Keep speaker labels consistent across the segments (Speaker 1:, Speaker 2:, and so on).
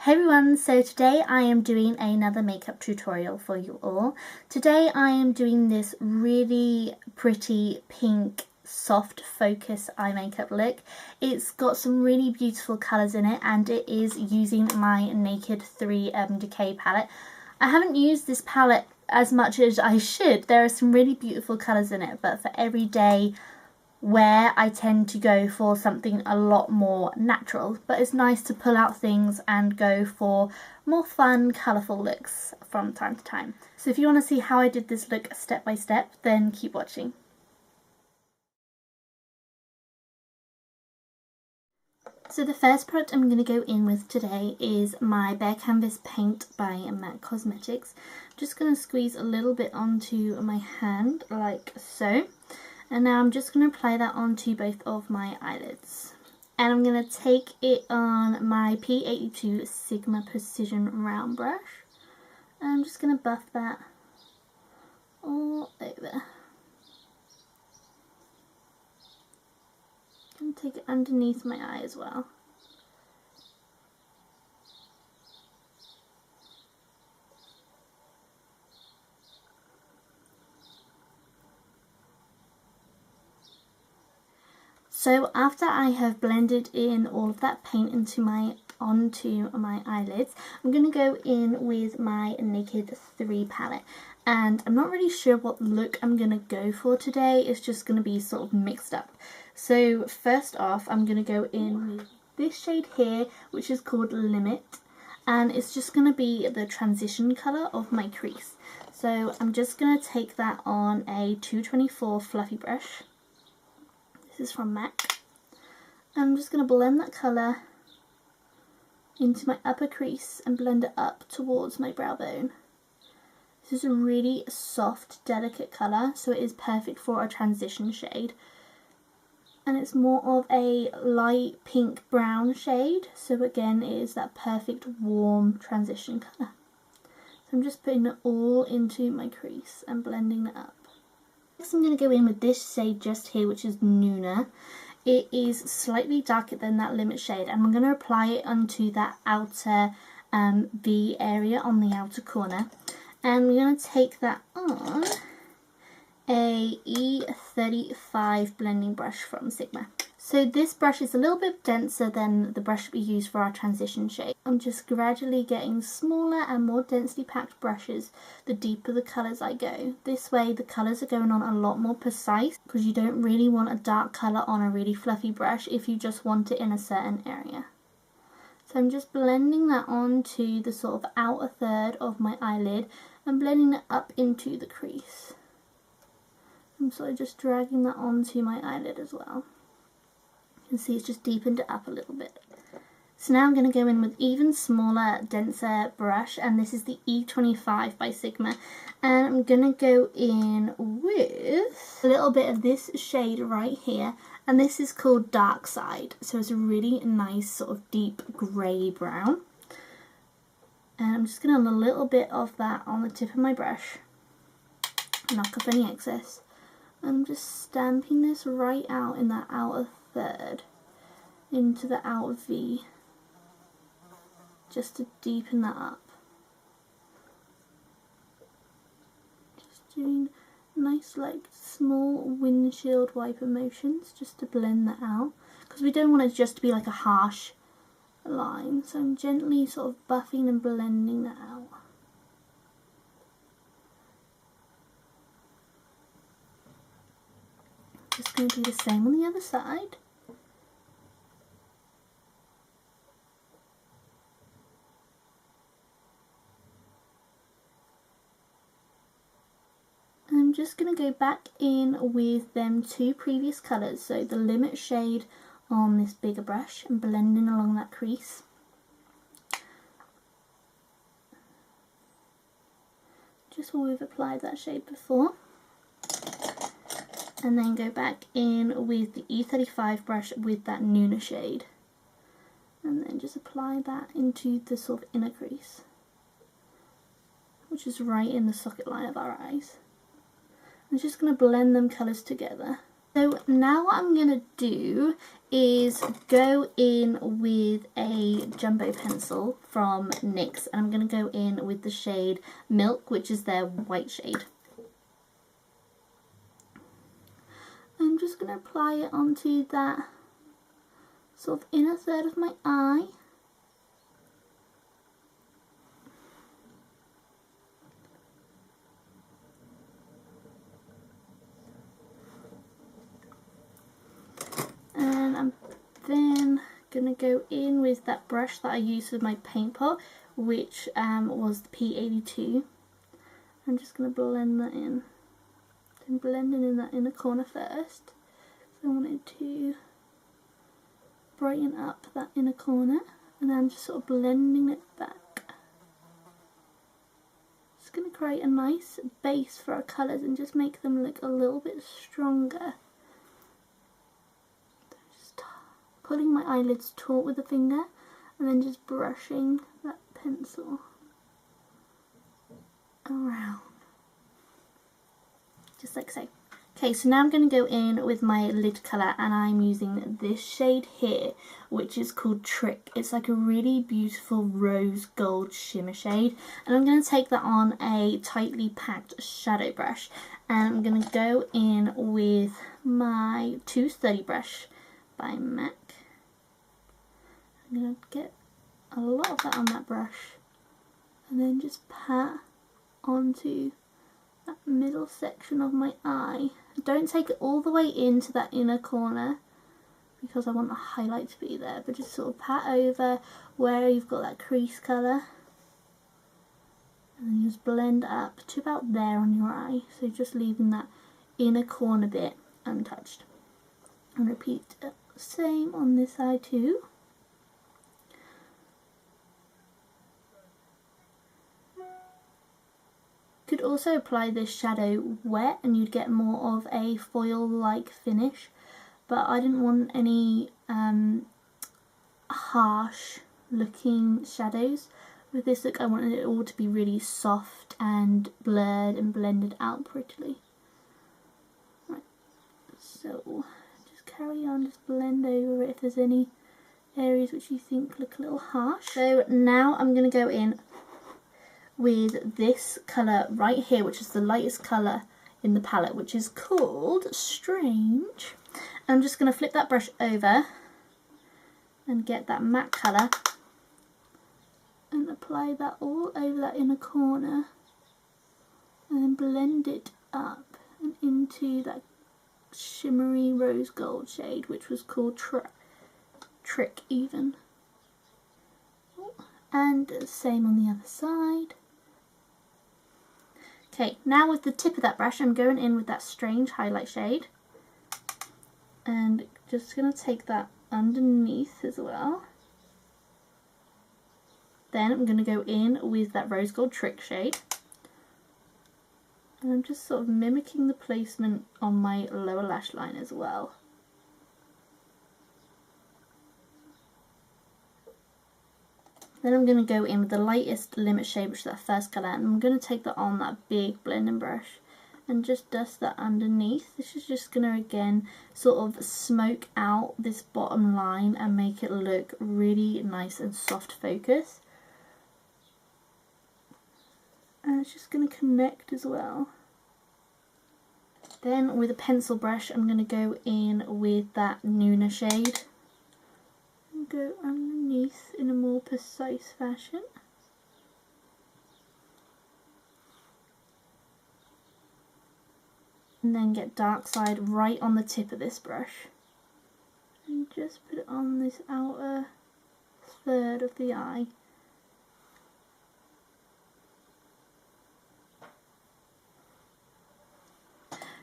Speaker 1: Hey everyone, so today I am doing another makeup tutorial for you all. Today I am doing this really pretty pink soft focus eye makeup look. It's got some really beautiful colours in it and it is using my Naked 3 Urban Decay palette. I haven't used this palette as much as I should. There are some really beautiful colours in it, but for everyday where I tend to go for something a lot more natural, but it's nice to pull out things and go for more fun, colourful looks from time to time. So if you want to see how I did this look step by step, then keep watching. So the first product I'm going to go in with today is my Bare Canvas Paint by MAC Cosmetics. I'm just going to squeeze a little bit onto my hand like so. And now I'm just going to apply that onto both of my eyelids. And I'm going to take it on my P82 Sigma Precision Round Brush. And I'm just going to buff that all over. And take it underneath my eye as well. So after I have blended in all of that paint onto my eyelids, I'm going to go in with my Naked 3 palette. And I'm not really sure what look I'm going to go for today. It's just going to be sort of mixed up. So first off, I'm going to go in with this shade here, which is called Limit. And it's just going to be the transition colour of my crease. So I'm just going to take that on a 224 fluffy brush. This is from MAC. I'm just going to blend that colour into my upper crease and blend it up towards my brow bone. This is a really soft, delicate colour, so it is perfect for a transition shade. And it's more of a light pink brown shade, so again it is that perfect warm transition colour. So I'm just putting it all into my crease and blending it up. Next I'm going to go in with this shade just here, which is Nuna. It is slightly darker than that Limit shade, and I'm going to apply it onto that outer V area on the outer corner. And we're going to take that on a E35 blending brush from Sigma. So this brush is a little bit denser than the brush we use for our transition shade. I'm just gradually getting smaller and more densely packed brushes the deeper the colours I go. This way the colours are going on a lot more precise, because you don't really want a dark colour on a really fluffy brush if you just want it in a certain area. So I'm just blending that onto the sort of outer third of my eyelid and blending it up into the crease. I'm sort of just dragging that onto my eyelid as well. You can see it's just deepened it up a little bit. So now I'm going to go in with even smaller, denser brush, and this is the E25 by Sigma. And I'm going to go in with a little bit of this shade right here, and this is called Dark Side. So it's a really nice sort of deep grey brown. And I'm just going to add a little bit of that on the tip of my brush, knock off any excess. I'm just stamping this right out in that outer third into the outer V, just to deepen that up. Just doing nice like small windshield wiper motions just to blend that out, because we don't want it just to be like a harsh line. So I'm gently sort of buffing and blending that out. Just going to do the same on the other side. I'm just going to go back in with them two previous colours, so the Limit shade on this bigger brush, and blending along that crease. Just where we've applied that shade before. And then go back in with the E35 brush with that Nuna shade. And then just apply that into the sort of inner crease, which is right in the socket line of our eyes. I'm just going to blend them colours together. So now what I'm going to do is go in with a jumbo pencil from NYX, and I'm going to go in with the shade Milk, which is their white shade. I'm just going to apply it onto that sort of inner third of my eye. And I'm then going to go in with that brush that I used with my paint pot, which was the P82. I'm just going to blend that in. I'm blending in that inner corner first. So I wanted to brighten up that inner corner, and then I'm just sort of blending it back. Just going to create a nice base for our colours and just make them look a little bit stronger. Just pulling my eyelids taut with a finger and then just brushing that pencil around. Just like so. Okay, so now I'm going to go in with my lid colour, and I'm using this shade here, which is called Trick. It's like a really beautiful rose gold shimmer shade, and I'm going to take that on a tightly packed shadow brush, and I'm going to go in with my 230 brush by MAC. I'm going to get a lot of that on that brush, and then just pat onto that middle section of my eye. Don't take it all the way into that inner corner because I want the highlight to be there, but just sort of pat over where you've got that crease colour, and then just blend up to about there on your eye, so just leaving that inner corner bit untouched. And repeat the same on this side too. Could also apply this shadow wet and you'd get more of a foil-like finish, but I didn't want any harsh looking shadows. With this look I wanted it all to be really soft and blurred and blended out prettily. Right, so just carry on, just blend over it if there's any areas which you think look a little harsh. So now I'm going to go in with this colour right here, which is the lightest colour in the palette, which is called Strange. I'm just going to flip that brush over and get that matte colour and apply that all over that inner corner, and then blend it up and into that shimmery rose gold shade, which was called Trick even. And same on the other side. Okay, now with the tip of that brush I'm going in with that Strange highlight shade, and just going to take that underneath as well. Then I'm going to go in with that rose gold Trick shade, and I'm just sort of mimicking the placement on my lower lash line as well. Then I'm going to go in with the lightest Limit shade, which is that first colour, and I'm going to take that on that big blending brush and just dust that underneath. This is just going to again sort of smoke out this bottom line and make it look really nice and soft focus. And it's just going to connect as well. Then with a pencil brush I'm going to go in with that Nuna shade and go underneath in a more precise fashion. And then get Dark Side right on the tip of this brush and just put it on this outer third of the eye.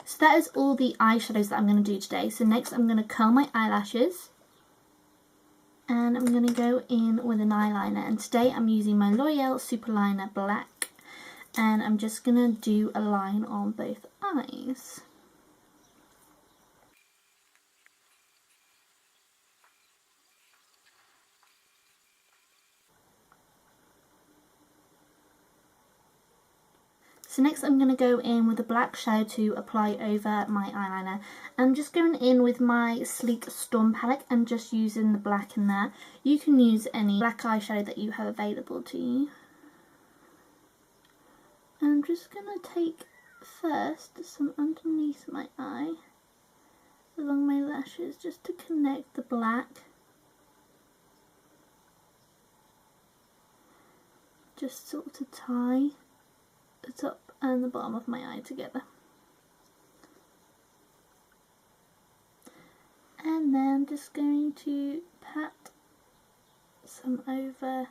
Speaker 1: So that is all the eyeshadows that I'm going to do today. So next I'm going to curl my eyelashes, and I'm going to go in with an eyeliner, and today I'm using my L'Oreal Superliner Black, and I'm just going to do a line on both eyes. So next I'm going to go in with a black shadow to apply over my eyeliner. I'm just going in with my Sleek Storm palette and just using the black in there. You can use any black eyeshadow that you have available to you. And I'm just going to take first some underneath my eye, along my lashes, just to connect the black. Just sort of tie the top and the bottom of my eye together. And then I'm just going to pat some over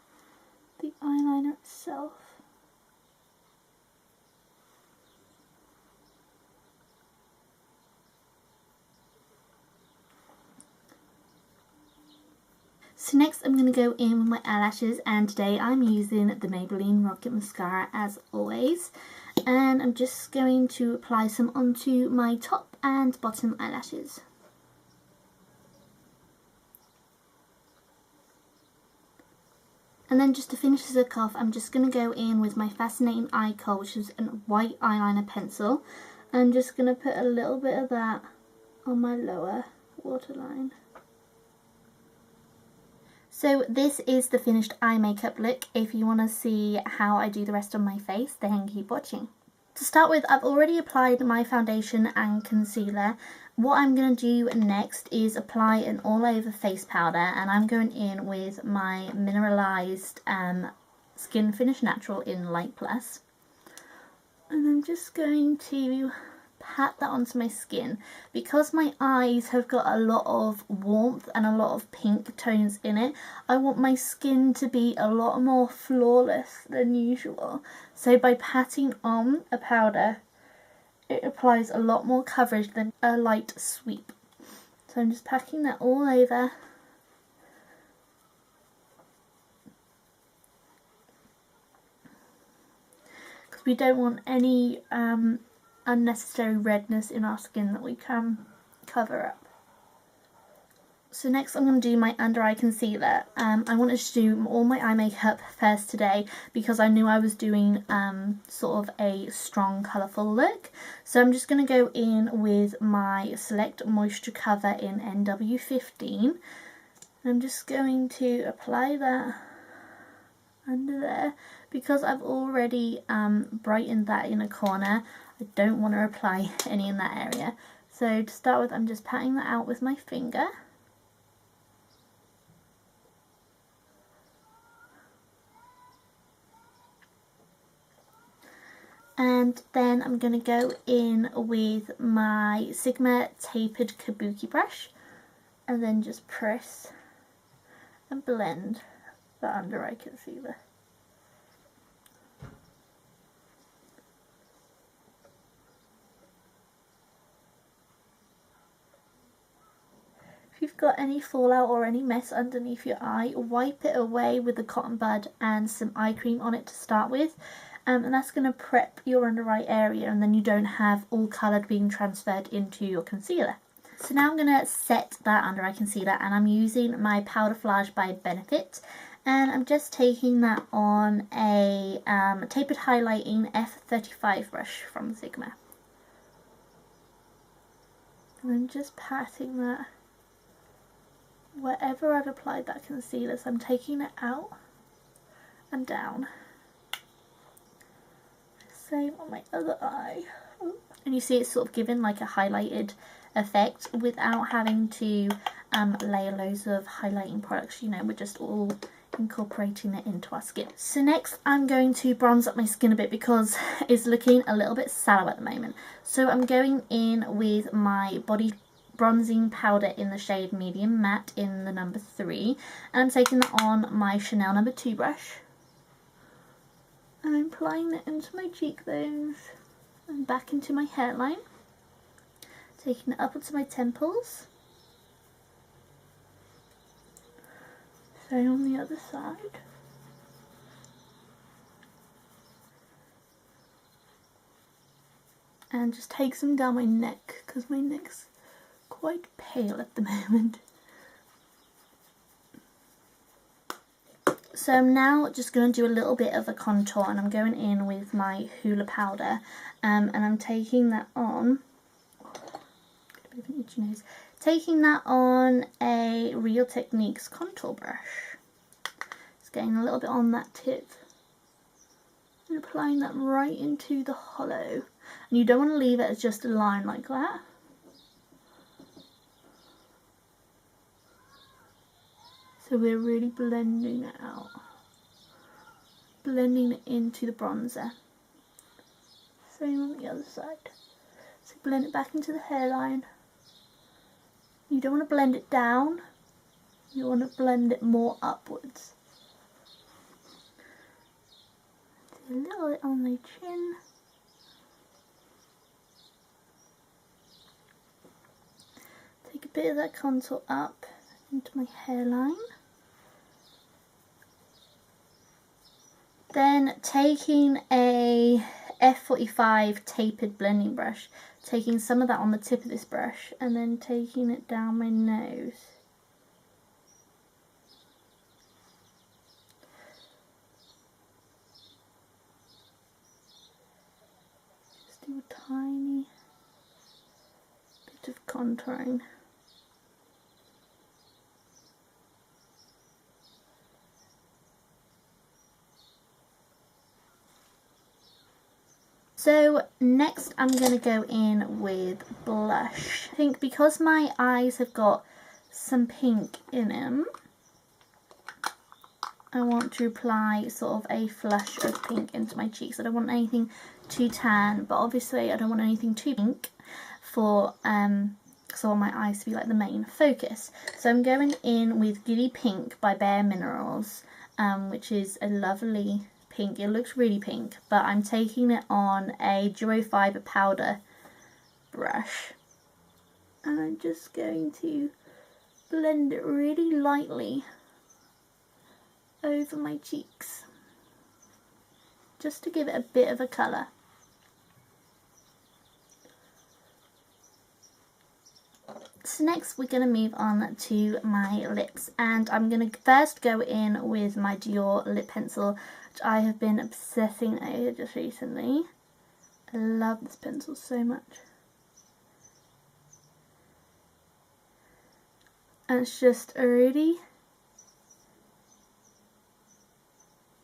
Speaker 1: the eyeliner itself. So next I'm going to go in with my eyelashes, and today I'm using the Maybelline Rocket Mascara as always. And I'm just going to apply some onto my top and bottom eyelashes. And then just to finish this look off, I'm just going to go in with my Fascinating Eye Kohl, which is a white eyeliner pencil. I'm just going to put a little bit of that on my lower waterline. So this is the finished eye makeup look. If you want to see how I do the rest of my face, then keep watching. To start with, I've already applied my foundation and concealer. What I'm going to do next is apply an all over face powder, and I'm going in with my mineralized Skin Finish Natural in Light Plus. And I'm just going to pat that onto my skin. Because my eyes have got a lot of warmth and a lot of pink tones in it, I want my skin to be a lot more flawless than usual. So by patting on a powder, it applies a lot more coverage than a light sweep. So I'm just packing that all over. Because we don't want any unnecessary redness in our skin that we can cover up. So next I'm going to do my under eye concealer. I wanted to do all my eye makeup first today because I knew I was doing sort of a strong colourful look. So I'm just going to go in with my Select Moisture Cover in NW15. I'm just going to apply that under there. Because I've already brightened that in a corner, I don't want to apply any in that area. So to start with, I'm just patting that out with my finger. And then I'm going to go in with my Sigma Tapered Kabuki brush and then just press and blend the under eye concealer. If you've got any fallout or any mess underneath your eye, wipe it away with a cotton bud and some eye cream on it to start with. And that's going to prep your under eye area, and then you don't have all coloured being transferred into your concealer. So now I'm going to set that under eye concealer, and I'm using my Powder Flage by Benefit. And I'm just taking that on a tapered highlighting F35 brush from Sigma. And I'm just patting that wherever I've applied that concealer, so I'm taking it out and down. Same on my other eye. And you see it's sort of given like a highlighted effect without having to layer loads of highlighting products. You know, we're just all incorporating it into our skin. So next I'm going to bronze up my skin a bit because it's looking a little bit sallow at the moment. So I'm going in with my body bronzing powder in the shade Medium Matte in the number 3, and I'm taking that on my Chanel number 2 brush, and I'm applying it into my cheekbones and back into my hairline, taking it up onto my temples, same on the other side. And just take some down my neck because my neck's quite pale at the moment. So I'm now just going to do a little bit of a contour, and I'm going in with my Hoola powder, and I'm taking that on, taking that on a Real Techniques contour brush. Just getting a little bit on that tip and applying that right into the hollow. And you don't want to leave it as just a line like that. So we're really blending it out. Blending it into the bronzer. Same on the other side. So blend it back into the hairline. You don't want to blend it down. You want to blend it more upwards. Do a little bit on the chin. Take a bit of that contour up into my hairline. Then taking a F45 tapered blending brush, taking some of that on the tip of this brush and then taking it down my nose. Just do a tiny bit of contouring. So next I'm going to go in with blush. I think because my eyes have got some pink in them, I want to apply sort of a flush of pink into my cheeks. I don't want anything too tan, but obviously I don't want anything too pink for because I want my eyes to be like the main focus. So I'm going in with Giddy Pink by Bare Minerals, which is a lovely pink. It looks really pink, but I'm taking it on a duo fibre powder brush and I'm just going to blend it really lightly over my cheeks just to give it a bit of a colour. So next we're going to move on to my lips, and I'm going to first go in with my Dior lip pencil, which I have been obsessing over just recently. I love this pencil so much. And it's just a really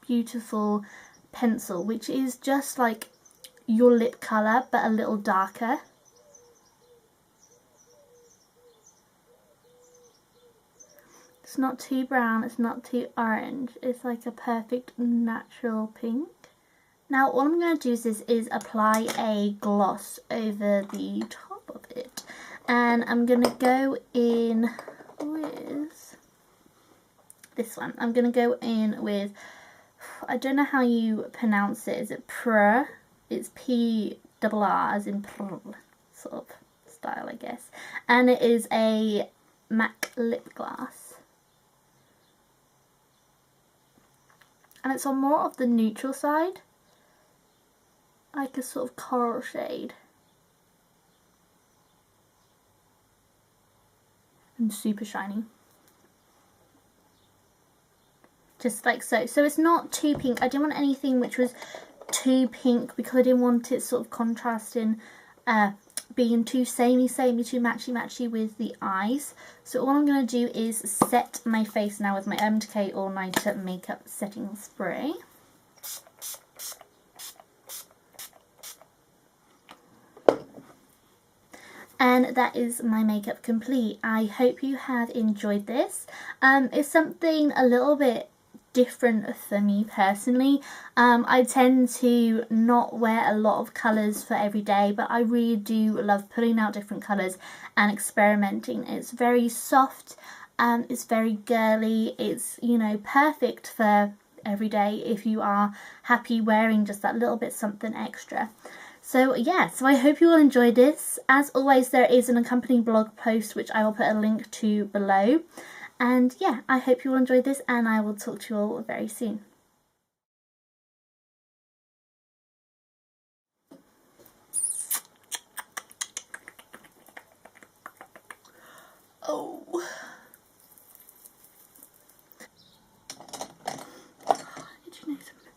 Speaker 1: beautiful pencil, which is just like your lip colour but a little darker. It's not too brown, it's not too orange, it's like a perfect natural pink. Now all I'm going to do is apply a gloss over the top of it, and I'm going to go in with this one. I'm going to go in with, I don't know how you pronounce it, is it Prr? It's P-R-R as in Prr, sort of style I guess, and it is a MAC lip gloss. And it's on more of the neutral side, like a sort of coral shade. And super shiny. Just like so. So it's not too pink. I didn't want anything which was too pink because I didn't want it sort of contrasting, being too samey, too matchy with the eyes. So all I'm going to do is set my face now with my Urban Decay All Nighter Makeup Setting Spray. And that is my makeup complete. I hope you have enjoyed this. It's something a little bit different for me personally. I tend to not wear a lot of colours for every day, but I really do love putting out different colours and experimenting. It's very soft, it's very girly, it's, you know, perfect for every day if you are happy wearing just that little bit something extra. So yeah, so I hope you all enjoyed this. As always, there is an accompanying blog post which I will put a link to below. And yeah, I hope you all enjoyed this, and I will talk to you all very soon. Oh.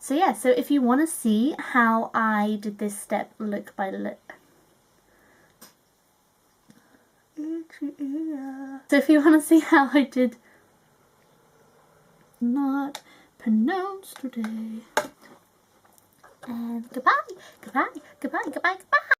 Speaker 1: So yeah, so if you want to see how I did this step look by look. So if you want to see how I did not pronounce today. And goodbye. Goodbye.